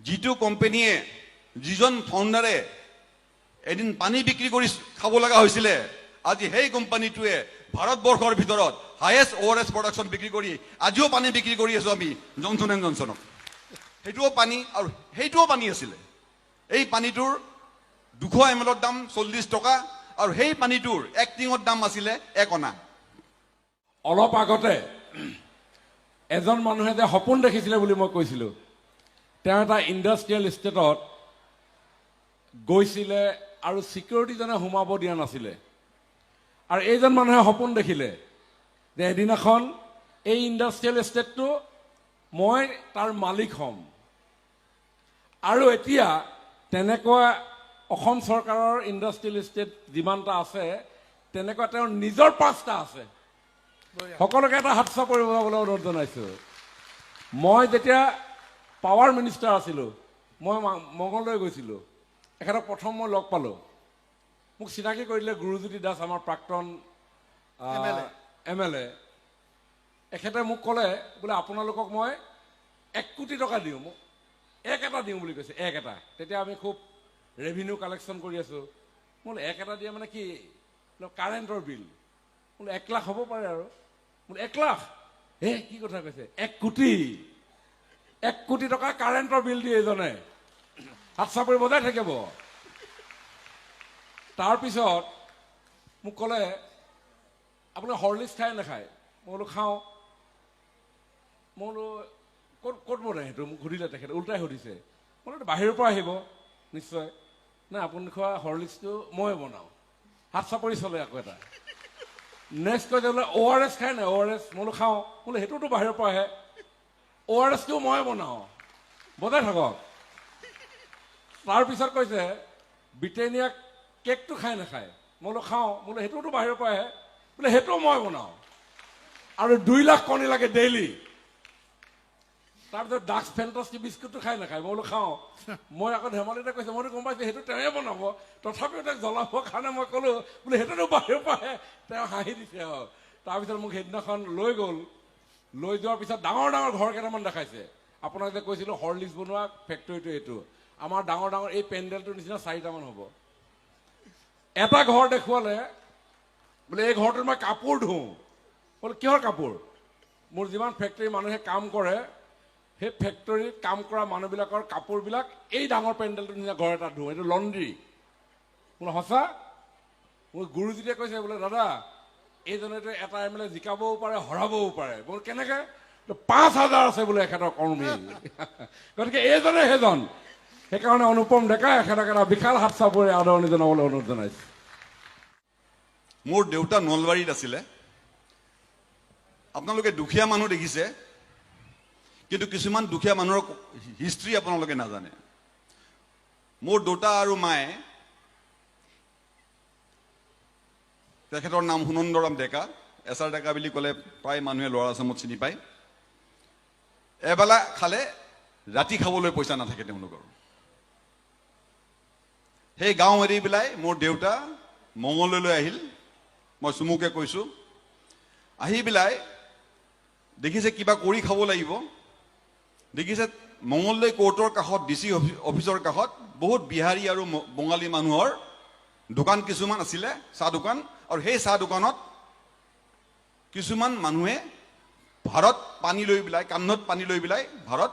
যিটো কোম্পানীয়ে যিজন ফাউণ্ডাৰে এদিন পানী বিক্ৰী কৰি খাব লগা হৈছিলে আজি সেই কোম্পানীটোৱে ভাৰতবৰ্ষৰ ভিতৰত হাইয়েষ্ট ORS প্ৰডাকশ্যন বিক্ৰী কৰি আজিও পানী বিক্ৰী কৰি আছো আমি জনছন এণ্ড জনছনক সেইটোও পানী আৰু সেইটোও পানী আছিলে এই পানীটোৰ 200 ml দাম 40 টকা আৰু সেই পানীটোৰ এক টিঙৰ দাম আছিলে 1 অনা অলপ আগতে এজন মানুহে যে সপোন দেখিছিলে বুলি মই কৈছিলো তেওঁ এটা ইণ্ডাষ্ট্ৰিয়েল ষ্টেটত গৈছিলে আৰু সিকিউৰিটিজনে সোমাব দিয়া নাছিলে আৰু এইজন মানুহে সপোন দেখিলে যে এদিনাখন এই ইণ্ডাষ্ট্ৰিয়েল ষ্টেটটো মই তাৰ মালিক হ'ম আৰু এতিয়া তেনেকুৱা অসম চৰকাৰৰ ইণ্ডাষ্ট্ৰিয়েল ষ্টেট যিমানটা আছে তেনেকুৱা তেওঁৰ নিজৰ 5টা আছে সকলোকে এটা হাত চাপৰি বজাবলৈ অনুৰোধ জনাইছোঁ মই যেতিয়া পাৱাৰ মিনিষ্টাৰ আছিলোঁ মই মংগলদৈ গৈছিলোঁ এখেতক প্ৰথম মই লগ পালোঁ মোক চিনাকি কৰি দিলে গুৰুজ্যোতি দাস আমাৰ প্ৰাক্তন MLA এখেতে মোক ক'লে বোলে আপোনালোকক মই 1 কোটি টকা দিওঁ মোক 1 এটা দিওঁ বুলি কৈছে 1 এটা তেতিয়া আমি খুব ৰেভিনিউ কালেকশ্যন কৰি আছোঁ বোলে 1 এটা দিয়ে মানে কি কাৰেণ্টৰ বিল বোলে 1 লাখ হ'ব পাৰে আৰু বোলে 1 লাখ কি কথা কৈছে 1 কোটি 1 কোটি টকা কাৰেণ্টৰ বিল দিয়ে এজনে হাত চাপৰি বজাই থাকিব তাৰপিছত মোক ক'লে আপুনি হৰলিক্স খায় নাখায় মই বোলো খাওঁ মই বোলো ক'ত বনাই সেইটো মোক সুধিলে তেখেতে উল্টাই সুধিছে মই বোলো বাহিৰৰ পৰা আহিব নিশ্চয় নাই আপুনি খোৱা হৰলিক্সটো মই বনাওঁ হাত চাপৰি চলে আকৌ এটা নেক্সট কৈছে বোলে ORS খায় নাই ORS মই বোলো খাওঁ বোলে সেইটোতো বাহিৰৰ পৰা আহে ORSটো মই বনাওঁ বজাই থাকক তাৰপিছত কৈছে ব্ৰিটেনিয়া কেকটো খাই নাখায় মই বোলো খাওঁ বোলে সেইটোতো বাহিৰৰ পৰা আহে বোলে সেইটোও মই বনাওঁ আৰু 2 লাখ কণী লাগে ডেইলি তাৰপিছত ডাক্স ফেণ্টাষ্টি বিস্কুটটো খাই নাখায় মই বোলো খাওঁ মই আকৌ ধেমালিতে কৈছোঁ মইতো গম পাইছোঁ সেইটো তেওঁৱে বনাব তথাপিও তেওঁক জ্বলাবৰ কাৰণে মই ক'লোঁ বোলে সেইটোতো বাহিৰৰ পৰা আহে তেওঁ হাঁহি দিছে তাৰপিছত মোক সেইদিনাখন লৈ গ'ল লৈ যোৱাৰ পিছত ডাঙৰ ডাঙৰ ঘৰ কেইটামান দেখাইছে আপোনাক যে কৈছিলোঁ হৰলিক্স বনোৱা ফেক্টৰীটো এইটো আমাৰ ডাঙৰ ডাঙৰ এই পেণ্ডেলটোৰ নিচিনা 4টামান হ'ব এটা ঘৰ দেখুৱালে বোলে এই ঘৰটোত মই কাপোৰ ধুওঁ বোলে কিহৰ কাপোৰ মোৰ যিমান ফেক্টৰী মানুহে কাম কৰে সেই ফেক্টৰীত কাম কৰা মানুহবিলাকৰ কাপোৰবিলাক এই ডাঙৰ পেণ্ডেলটোৰ নিচিনা ঘৰ এটা ধুওঁ এইটো লণ্ড্ৰী বোলে সঁচা মোৰ গুৰুজীয়ে কৈছে বোলে দাদা এইজনেতো এটা MLA জিকাবও পাৰে হৰাবও পাৰে বোলে কেনেকৈ 5,000 আছে বোলে এখেতৰ কৰ্মী গতিকে এইজনে সেইজন সেইকাৰণে অনুপম ডেকা এখেতক এটা বিশাল হাত চাপৰি আদৰণি জনাবলৈ অনুৰোধ জনাইছে মোৰ দেউতা নলবাৰীত আছিলে আপোনালোকে দুখীয়া মানুহ দেখিছে কিন্তু কিছুমান দুখীয়া মানুহৰ হিষ্ট্ৰী আপোনালোকে নাজানে মোৰ দেউতা আৰু মায়ে তেখেতৰ নাম সুনন্দৰাম ডেকা এছাৰ ডেকা বুলি ক'লে প্ৰায় মানুহে ল'ৰা আছামত চিনি পায় এবেলা খালে ৰাতি খাবলৈ পইচা নাথাকে তেওঁলোকৰ সেই গাঁও এৰি পেলাই মোৰ দেউতা মংগলদৈলৈ আহিল মই চুমুকে কৈছোঁ আহি পেলাই দেখিছে কিবা কৰি খাব লাগিব দেখিছে মংগলদৈ কোৰ্টৰ কাষত DC অফিচৰ কাষত বহুত বিহাৰী আৰু বঙালী মানুহৰ দোকান কিছুমান আছিলে চাহ দোকান আৰু সেই চাহ দোকানত কিছুমান মানুহে ভাৰত পানী লৈ পেলাই কান্ধত পানী লৈ পেলাই ভাৰত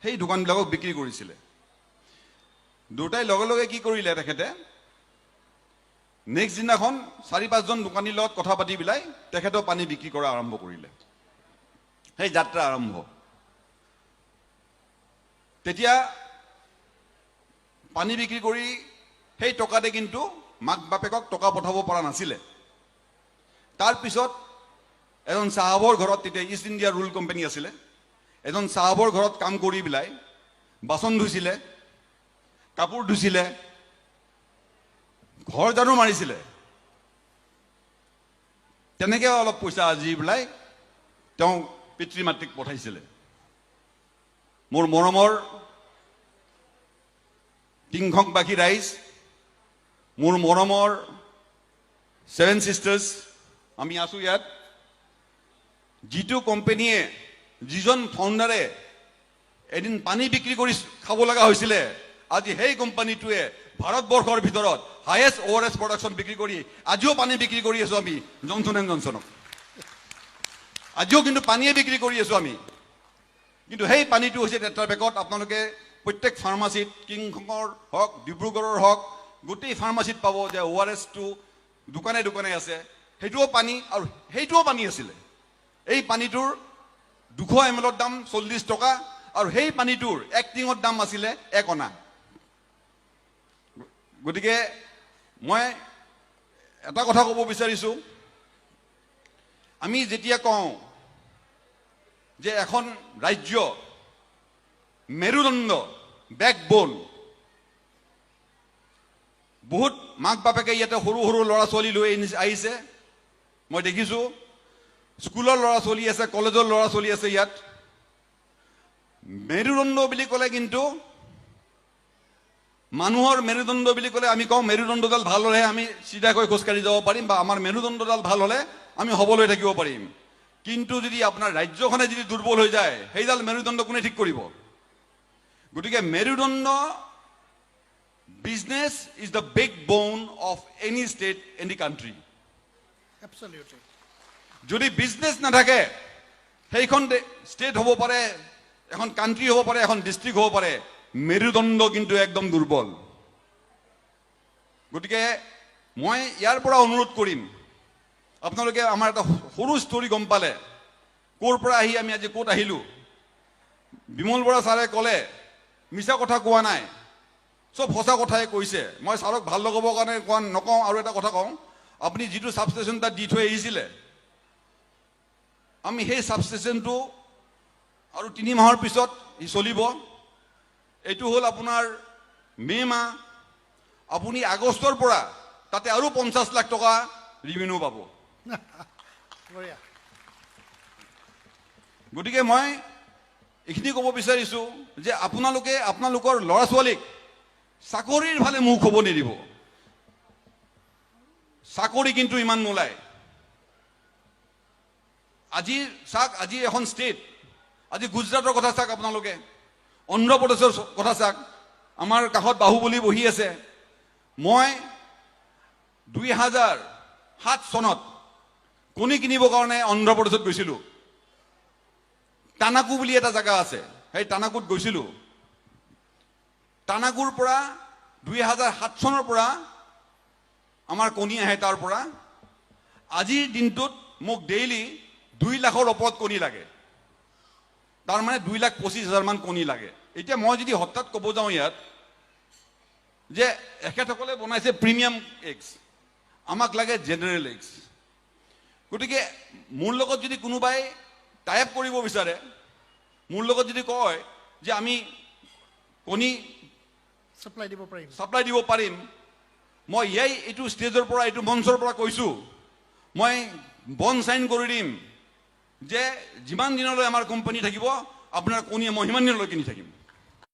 সেই দোকানবিলাকক বিক্ৰী কৰিছিলে দুটাই লগে লগে কি কৰিলে তেখেতে নেক্সট দিনাখন 4-5জন দোকানীৰ লগত কথা পাতি পেলাই তেখেতেও পানী বিক্ৰী কৰা আৰম্ভ কৰিলে সেই যাত্ৰা আৰম্ভ তেতিয়া পানী বিক্ৰী কৰি সেই টকাতে কিন্তু মাক বাপেকক টকা পঠাব পৰা নাছিলে তাৰপিছত এজন চাহাবৰ ঘৰত তেতিয়া ইষ্ট ইণ্ডিয়া ৰুল কোম্পানী আছিলে এজন চাহাবৰ ঘৰত কাম কৰি পেলাই বাচন ধুইছিলে কাপোৰ ধুইছিলে ঘৰ জাৰু মাৰিছিলে তেনেকৈ অলপ পইচা আজি পেলাই তেওঁ পিতৃ মাতৃক পঠাইছিলে মোৰ মৰমৰ টিংখংবাসী ৰাইজ মোৰ মৰমৰ 7 sisters আমি আছো ইয়াত যিটো কোম্পানীয়ে যিজন ফাউণ্ডাৰে এদিন পানী বিক্ৰী কৰি খাব লগা হৈছিলে আজি সেই কোম্পানীটোৱে ভাৰতবৰ্ষৰ ভিতৰত হায়েষ্ট ORS প্ৰডাকশ্যন বিক্ৰী কৰি আজিও পানী বিক্ৰী কৰি আছো আমি জনছন এণ্ড জনছনক আজিও কিন্তু পানীয়ে বিক্ৰী কৰি আছো আমি কিন্তু সেই পানীটো হৈছে টেট্ৰা পেকত আপোনালোকে প্ৰত্যেক ফাৰ্মাচীত কিংখঙৰ হওক ডিব্ৰুগড়ৰ হওক গোটেই ফাৰ্মাচীত পাব যে ORSটো দোকানে দোকানে আছে সেইটোও পানী আৰু সেইটোও পানী আছিলে এই পানীটোৰ 200 ml দাম 40 টকা আৰু সেই পানীটোৰ এক টিঙৰ দাম আছিলে 1 অনা গতিকে মই এটা কথা ক'ব বিচাৰিছো আমি যেতিয়া কওঁ যে এখন ৰাজ্য মেৰুদণ্ড বেকবোন বহুত মাক বাপেকে ইয়াতে সৰু সৰু ল'ৰা ছোৱালী লৈ আহিছে মই দেখিছো স্কুলৰ ল'ৰা ছোৱালী আছে কলেজৰ ল'ৰা ছোৱালী আছে ইয়াত মেৰুদণ্ড বুলি ক'লে কিন্তু মানুহৰ মেৰুদণ্ড বুলি ক'লে আমি কওঁ মেৰুদণ্ডডাল ভাল হ'লে আমি চিধাকৈ খোজকাঢ়ি যাব পাৰিম বা আমাৰ মেৰুদণ্ডডাল ভাল হ'লে আমি সবল হৈ থাকিব পাৰিম কিন্তু যদি আপোনাৰ ৰাজ্যখনে যদি দুৰ্বল হৈ যায় সেইডাল মেৰুদণ্ড কোনে ঠিক কৰিব গতিকে মেৰুদণ্ড business is the backbone of any state in the country Absolutely. যদি বিজনেস না থাকে সেইখন স্টেট হ'ব পাৰে এখন কান্ট্ৰি হ'ব পাৰে এখন ডিস্ট্ৰিক্ট হ'ব পাৰে মেৰুদণ্ড কিন্তু একদম দুৰ্বল গতিকে মই ইয়াৰ পৰা অনুৰোধ কৰিম আপোনালোকে আমাৰ এটা সৰু ষ্টৰী গম পালে ক'ৰ পৰা আহি আমি আজি ক'ত আহিলো বিমল বৰা ছাৰে ক'লে মিছা কথা কোৱা নাই সব সঁচা কথাই কৈছে মই ছাৰক ভাল লগাবৰ কাৰণে কোৱা নকওঁ আৰু এটা কথা কওঁ আপুনি যিটো সাবষ্টেচন তাত দি থৈ আহিছিলে আমি সেই সাবষ্টেচনটো আৰু 3 মাহৰ পিছত ই চলিব এইটো হ'ল আপোনাৰ মে মাহ আপুনি আগষ্টৰ পৰা তাতে আৰু 50 লাখ টকা ৰিভিনিউ পাব বঢ়িয়া গতিকে মই এইখিনি ক'ব বিচাৰিছো যে আপোনালোকৰ ল'ৰা ছোৱালীক চাকৰিৰ ফালে মুখ হ'ব নিদিব চাকৰি কিন্তু ইমান নোলায় আজি এখন ষ্টেট আজি গুজৰাটৰ কথা চাওক আপোনালোকে অন্ধ্ৰ প্ৰদেশৰ কথা চাওক আমাৰ কাষত বাহুবলী বহি আছে মই 2007 চনত কণী কিনিবৰ কাৰণে অন্ধ্ৰ প্ৰদেশত গৈছিলো টানাকু বুলি এটা জায়গা আছে সেই টানাকুত গৈছিলো টানাকুৰ পৰা 2007 চনৰ পৰা আমাৰ কণী আহে তাৰ পৰা আজিৰ দিনটোত মোক ডেইলি 2 লাখৰ ওপৰত কণী লাগে তাৰ মানে 2,25,000 মান কণী লাগে এতিয়া মই যদি হঠাৎ ক'ব যাওঁ ইয়াত যে এখেতসকলে বনাইছে প্ৰিমিয়াম এগছ আমাক লাগে জেনেৰেল এগছ গতিকে মোৰ লগত যদি কোনোবাই টাইপ কৰিব বিচাৰে মোৰ লগত যদি কয় যে আমি কণী সাপ্লাই দিব পাৰিম মই এইটো ষ্টেজৰ পৰা এইটো মঞ্চৰ পৰা কৈছো মই বন সাইন কৰি দিম যে যিমান দিনলৈ আমাৰ কোম্পানী থাকিব আপোনাৰ কণী মই সিমান দিনলৈ কিনি থাকিম